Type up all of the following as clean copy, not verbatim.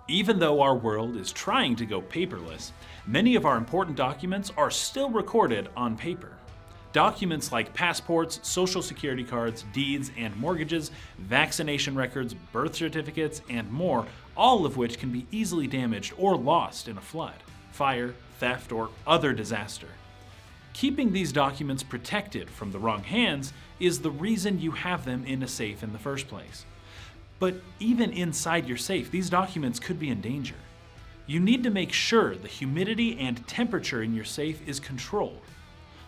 Even though our world is trying to go paperless, many of our important documents are still recorded on paper. Documents like passports, social security cards, deeds and mortgages, vaccination records, birth certificates, and more, all of which can be easily damaged or lost in a flood, fire, theft, or other disaster. Keeping these documents protected from the wrong hands is the reason you have them in a safe in the first place. But even inside your safe, these documents could be in danger. You need to make sure the humidity and temperature in your safe is controlled.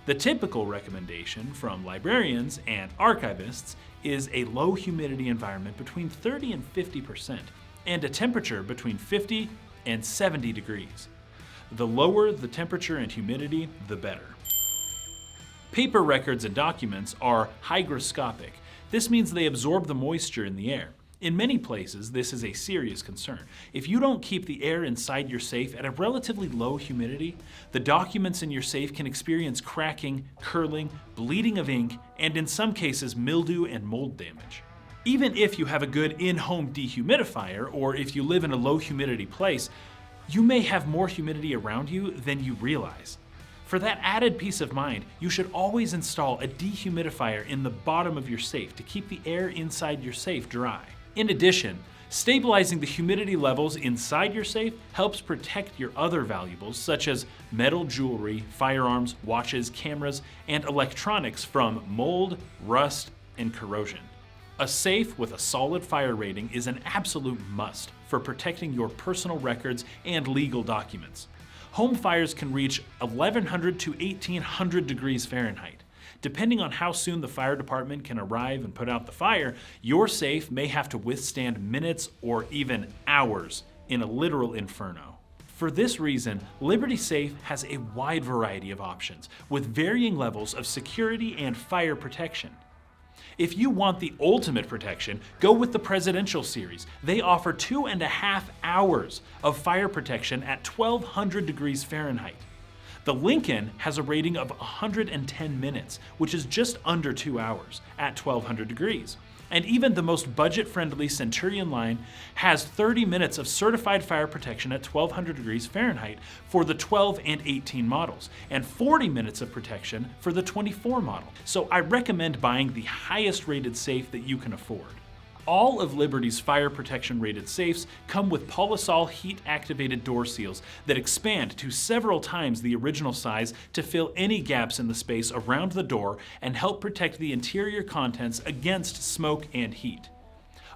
The typical recommendation from librarians and archivists is a low humidity environment between 30 and 50% and a temperature between 50 and 70 degrees. The lower the temperature and humidity, the better. Paper records and documents are hygroscopic. This means they absorb the moisture in the air. In many places, this is a serious concern. If you don't keep the air inside your safe at a relatively low humidity, the documents in your safe can experience cracking, curling, bleeding of ink, and in some cases, mildew and mold damage. Even if you have a good in-home dehumidifier, or if you live in a low humidity place, you may have more humidity around you than you realize. For that added peace of mind, you should always install a dehumidifier in the bottom of your safe to keep the air inside your safe dry. In addition, stabilizing the humidity levels inside your safe helps protect your other valuables such as metal jewelry, firearms, watches, cameras, and electronics from mold, rust, and corrosion. A safe with a solid fire rating is an absolute must for protecting your personal records and legal documents. Home fires can reach 1100 to 1800 degrees Fahrenheit. Depending on how soon the fire department can arrive and put out the fire, your safe may have to withstand minutes or even hours in a literal inferno. For this reason, Liberty Safe has a wide variety of options with varying levels of security and fire protection. If you want the ultimate protection, go with the Presidential Series. They offer 2.5 hours of fire protection at 1200 degrees Fahrenheit. The Lincoln has a rating of 110 minutes, which is just under 2 hours at 1200 degrees. And even the most budget-friendly Centurion line has 30 minutes of certified fire protection at 1200 degrees Fahrenheit for the 12 and 18 models, and 40 minutes of protection for the 24 model. So I recommend buying the highest rated safe that you can afford. All of Liberty's fire protection rated safes come with Polysol heat-activated door seals that expand to several times the original size to fill any gaps in the space around the door and help protect the interior contents against smoke and heat.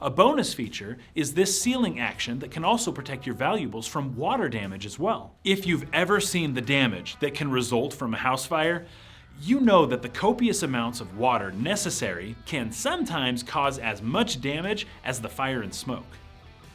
A bonus feature is this sealing action that can also protect your valuables from water damage as well. If you've ever seen the damage that can result from a house fire, you know that the copious amounts of water necessary can sometimes cause as much damage as the fire and smoke.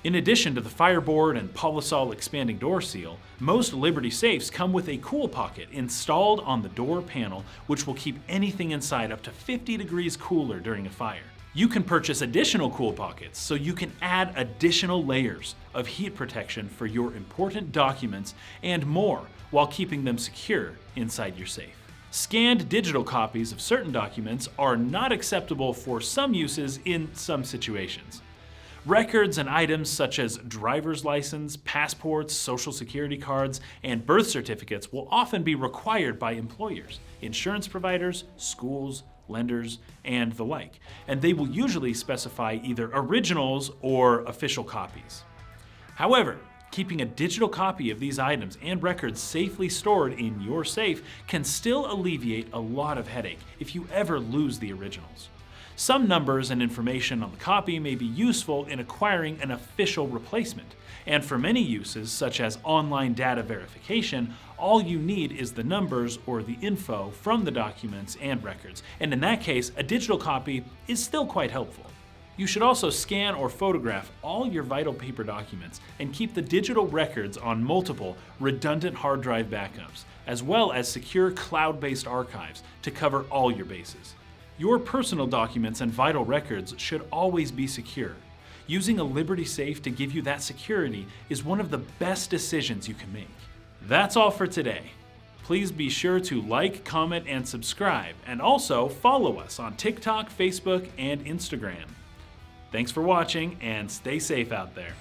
In addition to the fireboard and Polysol expanding door seal, most Liberty safes come with a cool pocket installed on the door panel, which will keep anything inside up to 50 degrees cooler during a fire. You can purchase additional cool pockets so you can add additional layers of heat protection for your important documents and more while keeping them secure inside your safe. Scanned digital copies of certain documents are not acceptable for some uses in some situations. Records and items such as driver's license, passports, social security cards, and birth certificates will often be required by employers, insurance providers, schools, lenders, and the like, and they will usually specify either originals or official copies. However, keeping a digital copy of these items and records safely stored in your safe can still alleviate a lot of headache if you ever lose the originals. Some numbers and information on the copy may be useful in acquiring an official replacement, and for many uses, such as online data verification, all you need is the numbers or the info from the documents and records, and in that case, a digital copy is still quite helpful. You should also scan or photograph all your vital paper documents and keep the digital records on multiple redundant hard drive backups, as well as secure cloud-based archives to cover all your bases. Your personal documents and vital records should always be secure. Using a Liberty Safe to give you that security is one of the best decisions you can make. That's all for today. please be sure to like, comment, and subscribe, and also follow us on TikTok, Facebook, and Instagram. Thanks for watching, and stay safe out there.